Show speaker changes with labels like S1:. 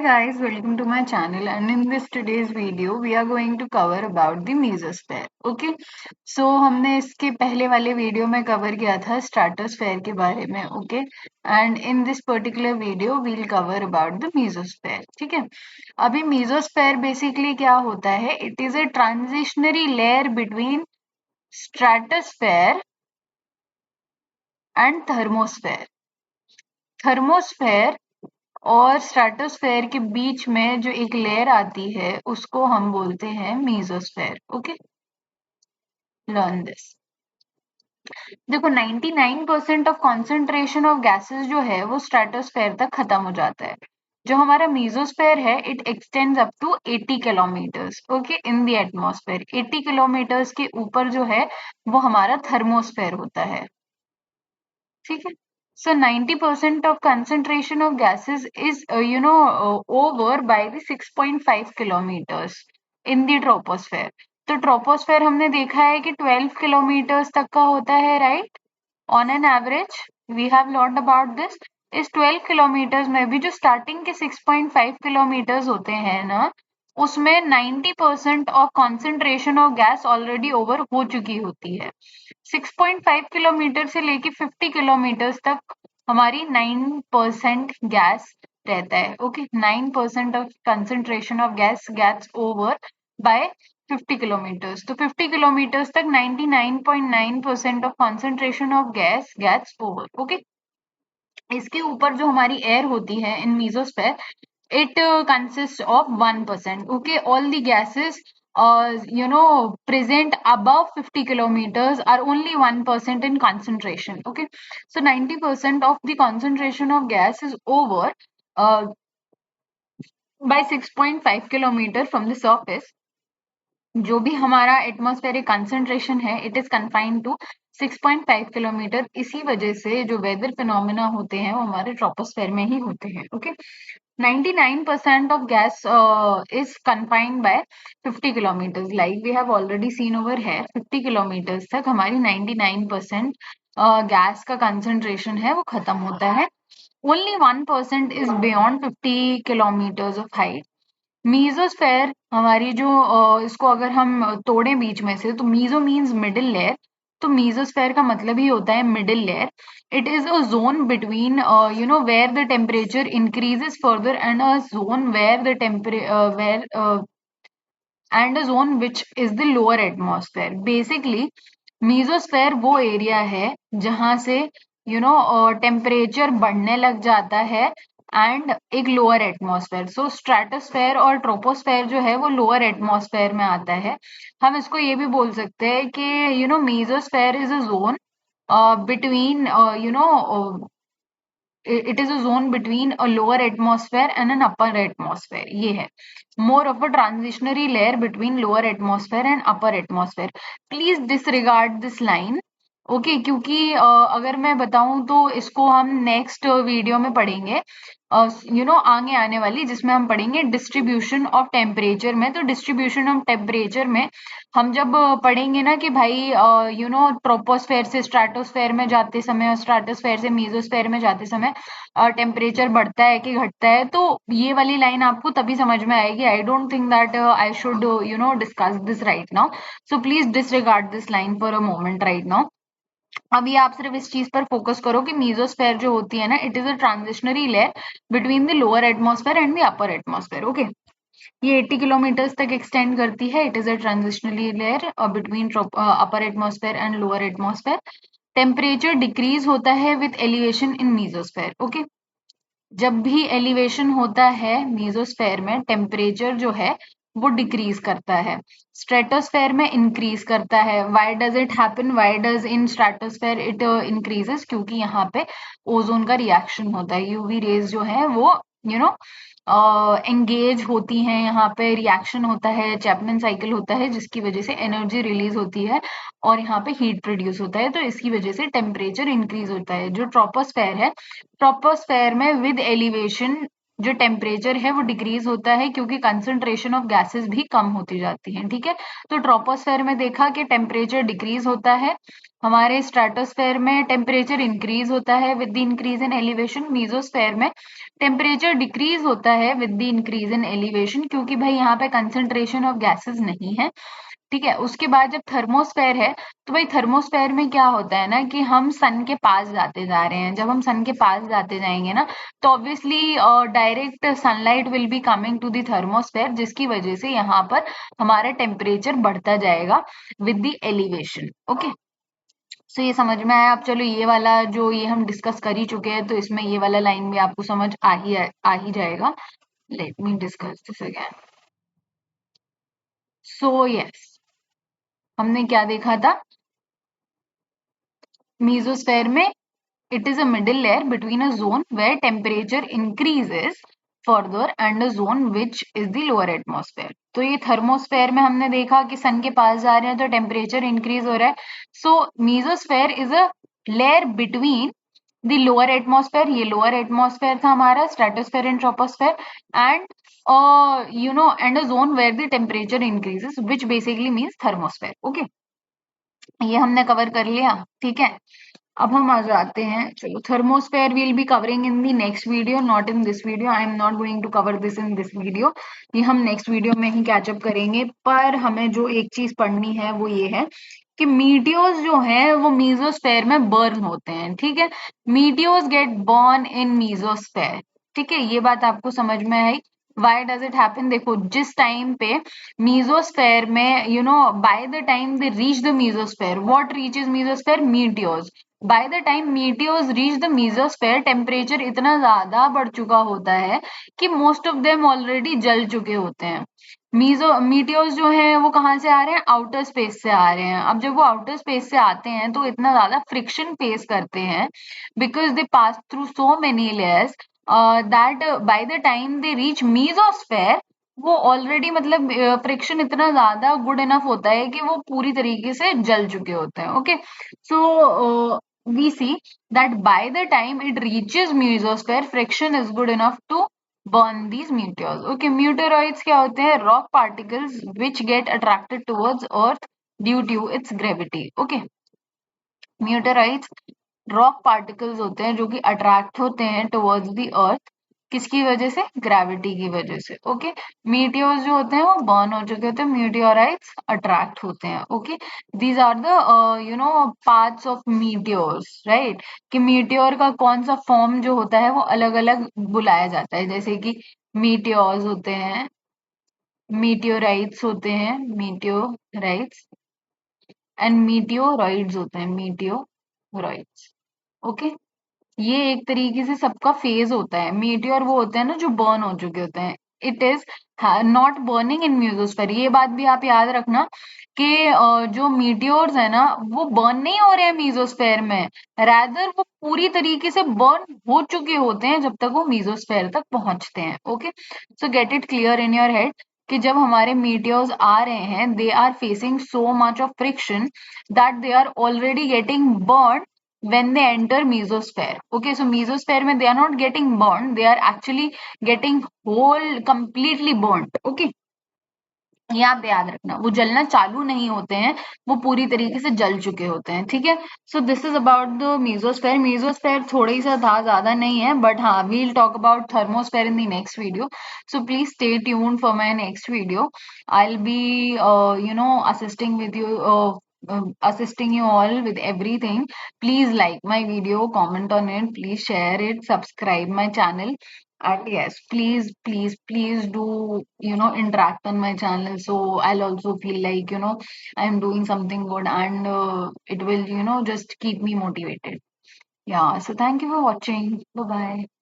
S1: Guys, welcome to my channel, and in this today's video we are going to cover about the mesosphere. Okay, so हमने इसके पहले वाले video में cover किया था stratosphere के बारे में. Okay, and in this particular video we'll cover about the mesosphere. ठीक है, अभी mesosphere बेसिकली क्या होता है? It is a transitionary layer between stratosphere and thermosphere. Thermosphere और स्ट्रेटोस्फेयर के बीच में जो एक लेयर आती है उसको हम बोलते हैं मीजोस्फेयर. Okay, learn this. देखो, 99% ऑफ कॉन्सेंट्रेशन ऑफ गैसेस जो है वो स्ट्रेटोस्फेयर तक खत्म हो जाता है. जो हमारा मीजोस्फेयर है it extends up to 80 kilometres. Okay, in the atmosphere 80 kilometres के ऊपर जो है वो हमारा थर्मोस्फेयर होता है. ठीक है, so 90% of concentration of gases is over by the 6.5 kilometers in the troposphere. तो ट्रोपोस्फेयर हमने देखा है कि 12 किलोमीटर्स तक का होता है, right? On an average we have learned about this. इस 12 किलोमीटर्स में भी जो स्टार्टिंग के 6.5 किलोमीटर्स होते हैं ना, उसमें 90% of concentration of gas already over हो चुकी होती है. 6.5 किलोमीटर से लेके 50 किलोमीटर तक हमारी 9% गैस रहता है. Okay, 9% of concentration of gas gets over by 50 kilometres. तो 50 किलोमीटर्स तक 99.9% of concentration of gas gets over. Okay, इसके ऊपर जो हमारी एयर होती है इन mesosphere, it consists of 1%. Okay, all the gases present above 50 kilometers are only 1% in concentration. Okay, so 90% of the concentration of gas is over uh, by 6.5 kilometer from the surface. जो भी हमारा atmospheric concentration है it is confined to 6.5 kilometre. इसी वजह से जो weather phenomena होते हैं वो हमारे ट्रोपोस्फेयर में ही होते हैं. Okay, 99% of gas is confined by 50 kilometers. Like we have already seen over here, 50 kilometers तक हमारी 99% गैस का कंसंट्रेशन है वो खत्म होता है. Only 1% is beyond 50 kilometers of height. Mesosphere हमारी जो इसको अगर हम तोड़े बीच में से, तो मीजो मीन्स मिडिल लेयर. तो मीजोस्फेयर का मतलब ही होता है middle layer. It is a zone between where the temperature increases further and a zone where the where and a zone which is the lower atmosphere. Basically mesosphere वो area है जहां से टेम्परेचर बढ़ने लग जाता है एंड एक lower atmosphere. सो stratosphere और ट्रोपोस्फेयर जो है वो लोअर एटमॉस्फेयर में आता है. हम इसको ये भी बोल सकते हैं कि mesosphere is a zone between it is a zone between a lower atmosphere and an upper atmosphere. ये है more of a transitionary layer between lower atmosphere and upper atmosphere. Please disregard this line. Okay, क्योंकि अगर मैं बताऊं तो इसको हम next video में पढ़ेंगे, आगे आने वाली, जिसमें हम पढ़ेंगे डिस्ट्रीब्यूशन ऑफ टेम्परेचर में. तो डिस्ट्रीब्यूशन ऑफ टेम्परेचर में हम जब पढ़ेंगे ना कि भाई ट्रोपोस्फेयर से स्ट्रेटोस्फेयर में जाते समय और स्ट्रेटोस्फेयर से मीजोस्फेयर में जाते समय टेम्परेचर बढ़ता है कि घटता है, तो ये वाली लाइन आपको तभी समझ में आएगी. I don't think that I should discuss this right now. So please disregard this line for a moment right now. अभी आप सिर्फ इस चीज पर फोकस करो कि मीजोस्फेयर जो होती है ना, it is a transitionary layer between the lower atmosphere and the upper atmosphere. Okay, ये 80 किलोमीटर्स तक एक्सटेंड करती है. It is a transitionary layer between upper atmosphere and lower atmosphere. Temperature decrease होता है with elevation in mesosphere. Okay, जब भी elevation होता है मीजोस्फेयर में, टेम्परेचर जो है वो डिक्रीज करता है. स्ट्रेटोस्फेयर में इंक्रीज करता है. Why does it happen? Why does in stratosphere it increases? क्योंकि यहाँ पे ओजोन का रिएक्शन होता है. यूवी रेज जो है वो एंगेज होती हैं, यहाँ पे रिएक्शन होता है, चैपमैन साइकिल होता है, जिसकी वजह से एनर्जी रिलीज होती है और यहाँ पे हीट प्रोड्यूस होता है. तो इसकी वजह से टेम्परेचर इंक्रीज होता है. जो ट्रोपोस्फेयर है, ट्रोपोस्फेयर में विद एलिवेशन जो टेम्परेचर है वो डिक्रीज होता है, क्योंकि कंसंट्रेशन ऑफ गैसेस भी कम होती जाती हैं. ठीक है, तो ट्रोपोस्फेयर में देखा कि टेम्परेचर डिक्रीज होता है हमारे स्ट्रेटोस्फेयर में टेम्परेचर इंक्रीज होता है with the increase in elevation, mesosphere में टेम्परेचर डिक्रीज होता है with the increase in elevation, क्योंकि भाई यहाँ पे कंसंट्रेशन ऑफ गैसेस नहीं है। ठीक है, उसके बाद जब थर्मोस्फेयर है, तो भाई थर्मोस्फेयर में क्या होता है ना कि हम सन के पास जाते जा रहे हैं। जब हम सन के पास जाते जाएंगे ना, तो obviously direct sunlight will be coming to the thermosphere, जिसकी वजह से यहाँ पर हमारा टेम्परेचर बढ़ता जाएगा with the elevation. Okay, so ये समझ में आया। अब चलो ये वाला जो ये हम डिस्कस कर ही चुके हैं, तो इसमें ये वाला लाइन भी आपको समझ आ ही जाएगा। Let me discuss this again. So yes, हमने क्या देखा था मीजोस्फेयर में? It is a middle layer between a zone where temperature increases further and a zone which is the lower atmosphere. तो ये थर्मोस्फेयर में हमने देखा कि सन के पास जा रहे हैं तो टेम्परेचर इंक्रीज हो रहा है। So mesosphere is a layer between the lower atmosphere, ये लोअर एटमॉस्फेयर था हमारा, stratosphere and troposphere, and and a zone where the temperature increases which basically means thermosphere. Okay, ये हमने कवर कर लिया। ठीक है, अब हम आ जाते हैं, चलो thermosphere will be covering in the next video, not in this video. I am not going to cover this in this video, ये हम नेक्स्ट वीडियो में ही कैचअप करेंगे। पर हमें जो एक चीज पढ़नी है वो ये है कि मीटियोर्स जो है वो मीजोस्फेयर में बर्न होते हैं। ठीक है, meteors get born in mesosphere. ठीक है, ये बात आपको समझ में आई? Why does it happen? देखो, जिस टाइम पे मीजोस्फेयर में by the time they reach the mesosphere, what reaches mesosphere? Meteors. By the time meteors reach the mesosphere, temperature इतना ज्यादा बढ़ चुका होता है कि मोस्ट ऑफ देम ऑलरेडी जल चुके होते हैं। मीटियोर्स जो है वो कहाँ से आ रहे हैं? आउटर स्पेस से आ रहे हैं। अब जब वो आउटर स्पेस से आते हैं तो इतना ज्यादा फ्रिक्शन फेस करते हैं because they pass through so many layers that bye the time they reach mesosphere, वो ऑलरेडी मतलब फ्रिक्शन इतना ज्यादा गुड इनफ होता है कि वो पूरी तरीके से जल चुके होते हैं। Okay, so we see that by the time it reaches mesosphere, friction is good enough to burn these meteors. Okay, meteoroids क्या होते हैं? Rock particles which get attracted towards Earth due to its gravity. Okay, meteorites rock particles होते हैं जो कि attract होते हैं towards the earth, किसकी वजह से? ग्रेविटी की वजह से। ओके, मीटियोर्स जो होते हैं वो बर्न हो चुके होते हैं, मीटियोराइट्स अट्रैक्ट होते हैं। Okay, these are the parts of meteors, right? कि मीटियोर का कौन सा फॉर्म जो होता है वो अलग अलग बुलाया जाता है, जैसे कि मीटियोर्स होते हैं, मीटियोराइट्स होते हैं, मीटियोराइट्स, एंड मीटियोरॉइड्स होते हैं, मीटियोरॉइड्स। ओके, ये एक तरीके से सबका फेज होता है। मीटियोर वो होते हैं ना जो बर्न हो चुके होते हैं, it is not burning in mesosphere. ये बात भी आप याद रखना कि जो मीटियोर्स है ना वो बर्न नहीं हो रहे हैं मीजोस्फेयर में, रैदर वो पूरी तरीके से बर्न हो चुके होते हैं जब तक वो मीजोस्फेयर तक पहुंचते हैं। Okay, so get it clear in your head कि जब हमारे मीटियोर्स आ रहे हैं, they are facing so much of friction that they are already getting burn when they enter mesosphere. Okay, so mesosphere में they are not getting burned, they are actually getting whole completely burnt. Okay, ये आप याद रखना, वो जलना चालू नहीं होते हैं, वो पूरी तरीके से जल चुके होते हैं। ठीक है, so this is about the mesosphere. Mesosphere थोड़ा ही सा था, ज्यादा नहीं है, बट हाँ, we'll talk about thermosphere in the next video. So please stay tuned for my next video. I will be assisting with you, assisting you all with everything. Please like my video, comment on it, please share it, subscribe my channel, and yes, please do interact on my channel, so I'll also feel like I'm doing something good, and it will just keep me motivated. Yeah, so thank you for watching. Bye bye.